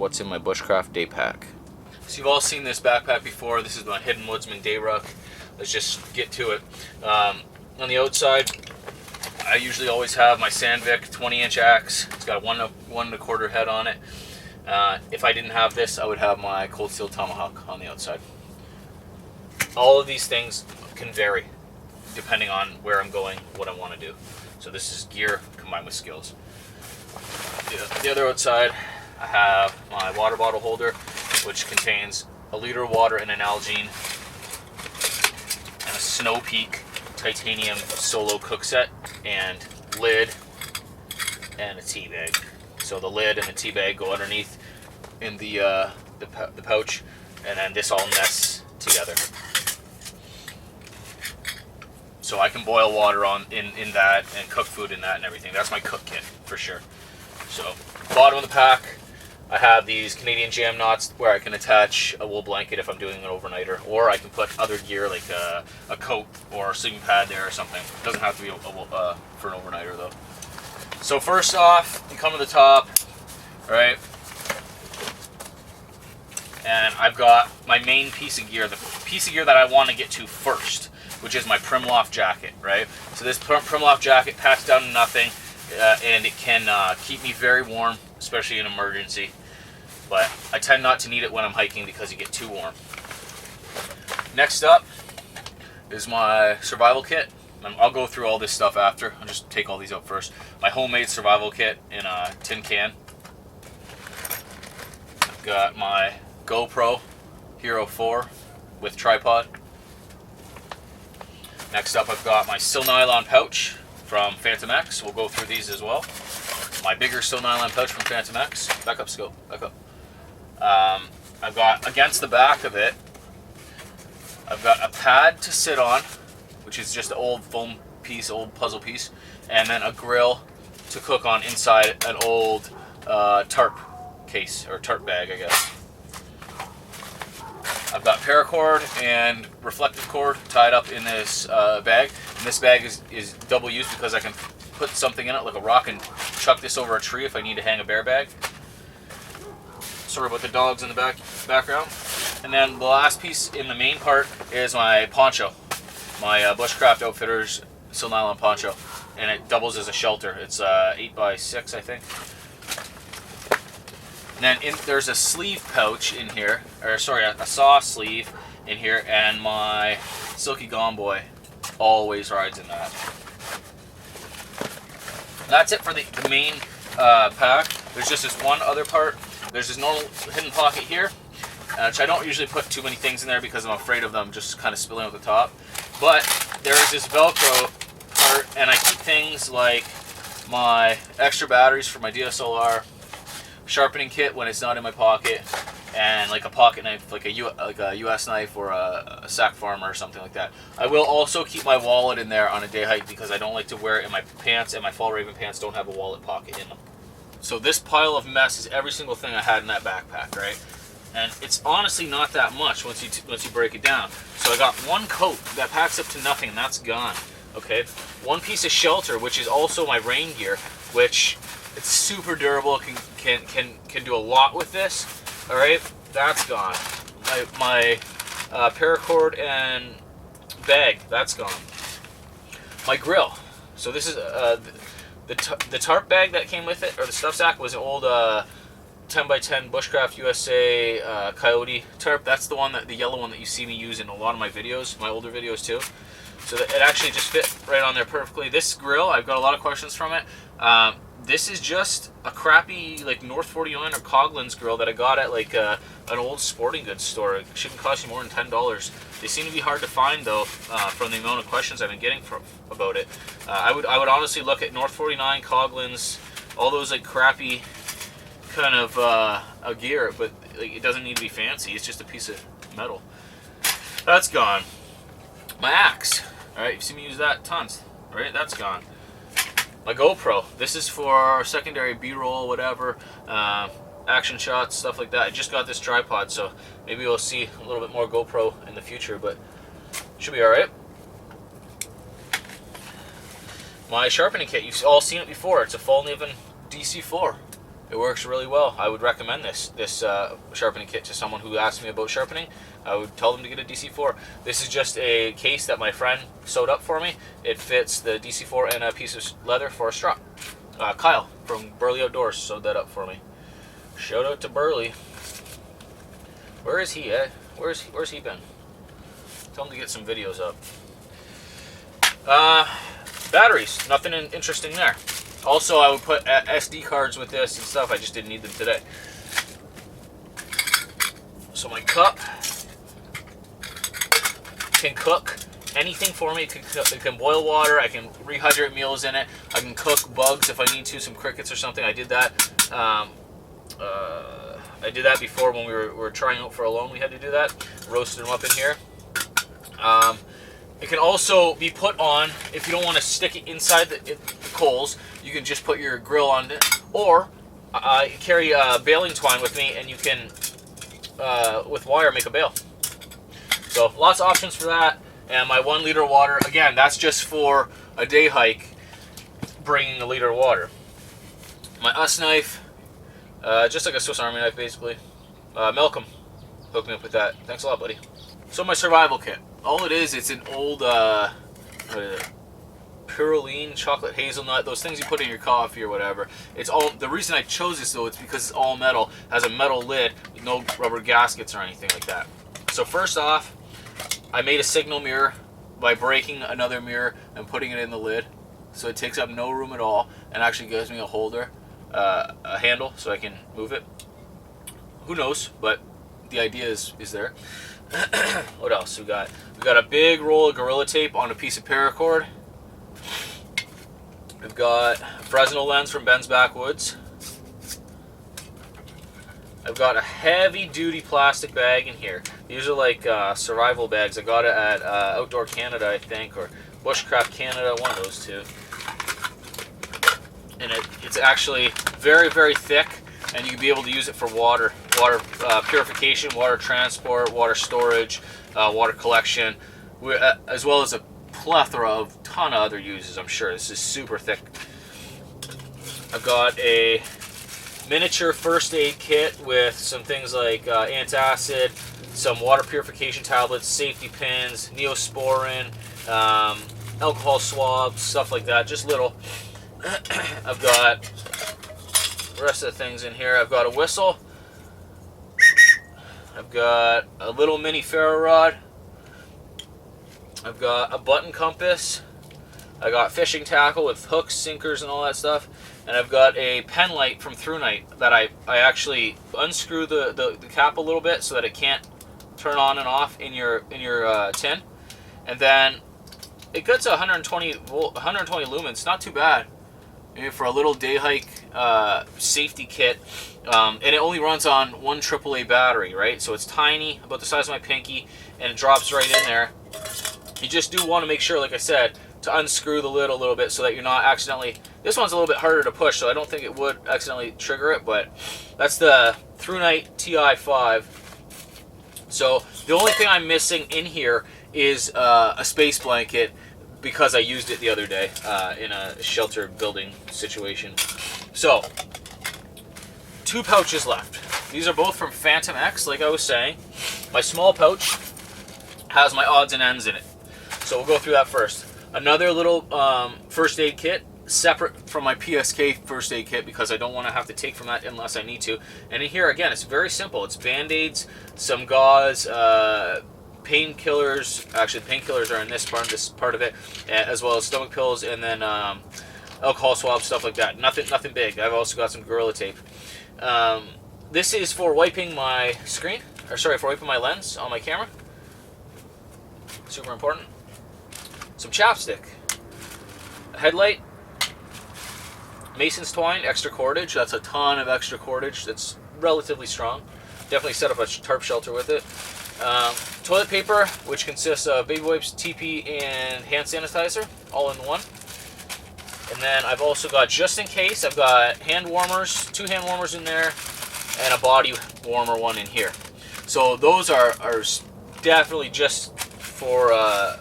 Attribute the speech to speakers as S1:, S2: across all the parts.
S1: what's in my Bushcraft day pack. So you've all seen this backpack before. This is my Hidden Woodsman day ruck. Let's just get to it. On the outside, I usually always have my Sandvik 20-inch axe. It's got a 1 1/4 head on it. If I didn't have this, I would have my cold steel tomahawk on the outside. All of these things can vary depending on where I'm going, what I want to do. So this is gear combined with skills. The other outside, I have my water bottle holder, which contains a liter of water and an Nalgene, and a Snow Peak titanium solo cook set, and lid, and a tea bag. So the lid and the tea bag go underneath in the pouch, and then this all nests together. So I can boil water in that and cook food in that and everything. That's my cook kit for sure. So bottom of the pack, I have these Canadian jam knots where I can attach a wool blanket if I'm doing an overnighter, or I can put other gear like a coat or a sleeping pad there or something. It doesn't have to be for an overnighter though. So first off, you come to the top, right? And I've got my main piece of gear, the piece of gear that I want to get to first, which is my Primloft jacket, right? So this Primloft jacket packs down to nothing, and it can keep me very warm, especially in an emergency. But I tend not to need it when I'm hiking because you get too warm. Next up is my survival kit. I'll go through all this stuff after. I'll just take all these out first. My homemade survival kit in a tin can. I've got my GoPro Hero 4 with tripod. Next up, I've got my Sil Nylon pouch from Phantom X. We'll go through these as well. My bigger Sil Nylon pouch from Phantom X. Back up, Scope. Back up. I've got, against the back of it, I've got a pad to sit on, which is just an old foam piece, old puzzle piece, and then a grill to cook on inside an old tarp case, or tarp bag, I guess. I've got paracord and reflective cord tied up in this bag. And this bag is double use because I can put something in it, like a rock, and chuck this over a tree if I need to hang a bear bag. Sorry about the dogs in the background. And then the last piece in the main part is my poncho. My Bushcraft Outfitters Sil Nylon poncho. And it doubles as a shelter. It's 8x6, I think. And then there's a sleeve pouch in here, or sorry, a saw sleeve in here, and my Silky Gone Boy always rides in that. That's it for the main pack. There's just this one other part. There's this normal hidden pocket here, which I don't usually put too many things in there because I'm afraid of them just kind of spilling out the top. But there is this Velcro part, and I keep things like my extra batteries for my DSLR, sharpening kit when it's not in my pocket, and like a pocket knife, like a US knife or a sack farmer or something like that. I will also keep my wallet in there on a day hike because I don't like to wear it in my pants, and my Fall Raven pants don't have a wallet pocket in them. So this pile of mess is every single thing I had in that backpack, right? And it's honestly not that much once you break it down. So I got one coat that packs up to nothing, and that's gone. Okay, one piece of shelter, which is also my rain gear, which it's super durable, can do a lot with this. All right, that's gone. My paracord and bag, that's gone. My grill. So this is the tarp bag that came with it, or the stuff sack, was an old 10x10 Bushcraft USA Coyote tarp. That's the one, the yellow one that you see me use in a lot of my videos, my older videos too. So that it actually just fit right on there perfectly. This grill, I've got a lot of questions from it. This is just a crappy like North 49 or Coghlan's grill that I got at like an old sporting goods store. It shouldn't cost you more than $10. They seem to be hard to find though, from the amount of questions I've been getting about it. I would honestly look at North 49, Coghlan's, all those like crappy kind of gear, but like, it doesn't need to be fancy. It's just a piece of metal. That's gone. My axe. All right, you've seen me use that tons. All right, that's gone. My GoPro. This is for secondary B-roll, whatever, action shots, stuff like that. I just got this tripod, so maybe we'll see a little bit more GoPro in the future, but should be all right. My sharpening kit. You've all seen it before. It's a Fall Raven DC4. It works really well. I would recommend this sharpening kit to someone who asks me about sharpening. I would tell them to get a DC4. This is just a case that my friend sewed up for me. It fits the DC4 and a piece of leather for a strap. Kyle from Burley Outdoors sewed that up for me. Shout out to Burley. Where is he at? Where's he been? Tell him to get some videos up. Batteries, nothing interesting there. Also, I would put SD cards with this and stuff. I just didn't need them today. So my cup can cook anything for me. It can boil water. I can rehydrate meals in it. I can cook bugs if I need to, some crickets or something. I did that. I did that before when we were trying out for a loan. We had to do that. Roasted them up in here. It can also be put on, if you don't want to stick it inside the coals, you can just put your grill on it. Or I carry baling twine with me, and you can, with wire, make a bale. So lots of options for that. And my 1 liter of water, again, that's just for a day hike, bringing a liter of water. My US knife, just like a Swiss Army knife, basically. Malcolm hooked me up with that. Thanks a lot, buddy. So my survival kit. All it is, it's an old, what is it? Purine, chocolate hazelnut, those things you put in your coffee or whatever. It's all, the reason I chose this though, it's because it's all metal, has a metal lid, no rubber gaskets or anything like that. So first off, I made a signal mirror by breaking another mirror and putting it in the lid. So it takes up no room at all and actually gives me a holder, a handle so I can move it. Who knows, but the idea is there. What else we got? We got a big roll of Gorilla Tape on a piece of paracord. We've got a Fresnel lens from Ben's Backwoods. I've got a heavy-duty plastic bag in here. These are like survival bags. I got it at Outdoor Canada, I think, or Bushcraft Canada, one of those two. And it's actually very, very thick, and you can be able to use it for water purification, water transport, water storage, water collection, as well as a plethora of ton of other uses, I'm sure. This is super thick. I've got a miniature first aid kit with some things like antacid, some water purification tablets, safety pins, Neosporin, alcohol swabs, stuff like that, just little. I've got the rest of the things in here. I've got a whistle. I've got a little mini ferro rod. I've got a button compass. I got fishing tackle with hooks, sinkers, and all that stuff. And I've got a pen light from ThruNite that I actually unscrew the cap a little bit so that it can't turn on and off in your tin. And then it gets 120 lumens, not too bad. Maybe for a little day hike safety kit. And it only runs on 1 AAA battery, right? So it's tiny, about the size of my pinky, and it drops right in there. You just do want to make sure, like I said, to unscrew the lid a little bit so that you're not accidentally... This one's a little bit harder to push, so I don't think it would accidentally trigger it, but that's the ThruNite TI5. So the only thing I'm missing in here is a space blanket, because I used it the other day in a shelter building situation. So, 2 pouches left. These are both from Phantom X, like I was saying. My small pouch has my odds and ends in it. So we'll go through that first. Another little first aid kit, separate from my PSK first aid kit, because I don't want to have to take from that unless I need to. And in here, again, it's very simple. It's Band-Aids, some gauze, painkillers. Actually, painkillers are in this part of it, as well as stomach pills, and then alcohol swabs, stuff like that. Nothing big. I've also got some Gorilla Tape. This is for wiping my screen, or sorry, for wiping my lens on my camera. Super important. Some chapstick, a headlight, Mason's twine, extra cordage. That's a ton of extra cordage. That's relatively strong. Definitely set up a tarp shelter with it. Toilet paper, which consists of baby wipes, TP, and hand sanitizer, all in one. And then I've also got, just in case, I've got hand warmers, 2 hand warmers in there, and a body warmer one in here. So those are definitely just for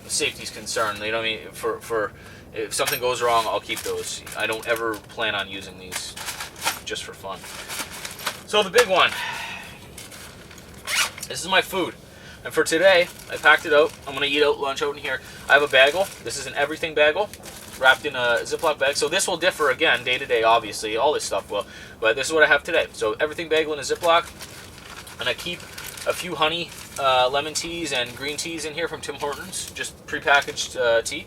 S1: safety's concern. They don't mean for if something goes wrong, I'll keep those. I don't ever plan on using these. just for fun. So the big one. This is my food. And for today, I packed it out. I'm going to eat out lunch out in here. I have a bagel. This is an everything bagel wrapped in a Ziploc bag. So this will differ again day to day, obviously. All this stuff will. But this is what I have today. So everything bagel in a Ziploc. And I keep a few honey lemon teas and green teas in here from Tim Hortons. Just prepackaged tea.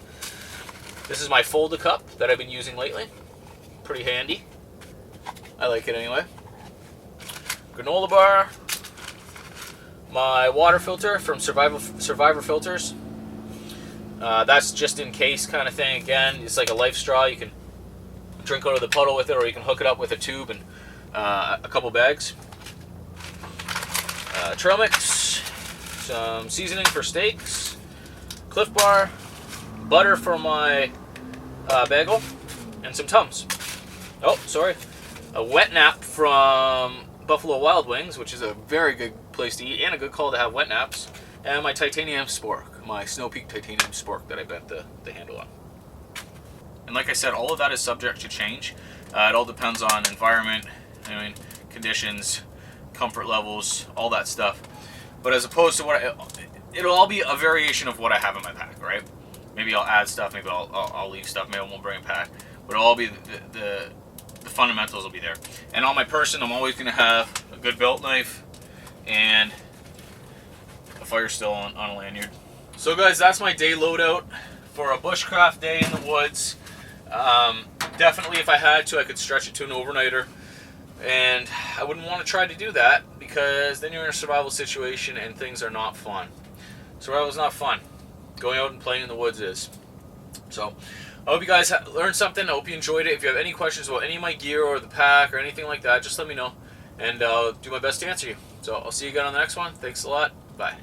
S1: This is my Folda cup that I've been using lately. Pretty handy. I like it anyway. Granola bar. My water filter from Survivor Filters. That's just in case kind of thing. Again, it's like a life straw. You can drink out of the puddle with it, or you can hook it up with a tube and a couple bags. Trail mix, some seasoning for steaks, Cliff Bar, butter for my bagel, and some Tums. Oh, sorry. A wet nap from Buffalo Wild Wings, which is a very good place to eat and a good call to have wet naps. And my titanium spork, my Snow Peak titanium spork that I bent the handle on. And like I said, all of that is subject to change. It all depends on environment, conditions, comfort levels, all that stuff. But as opposed to it'll all be a variation of what I have in my pack, right? Maybe I'll add stuff, maybe I'll leave stuff, maybe I won't bring a pack. But it'll all be the fundamentals will be there. And on my person, I'm always going to have a good belt knife and a fire still on a lanyard. So guys, that's my day loadout for a bushcraft day in the woods. Definitely if I had to, I could stretch it to an overnighter. And I wouldn't want to try to do that because then you're in a survival situation and things are not fun. Survival is not fun. Going out and playing in the woods is. So I hope you guys learned something. I hope you enjoyed it. If you have any questions about any of my gear or the pack or anything like that, just let me know. And I'll do my best to answer you. So I'll see you again on the next one. Thanks a lot. Bye.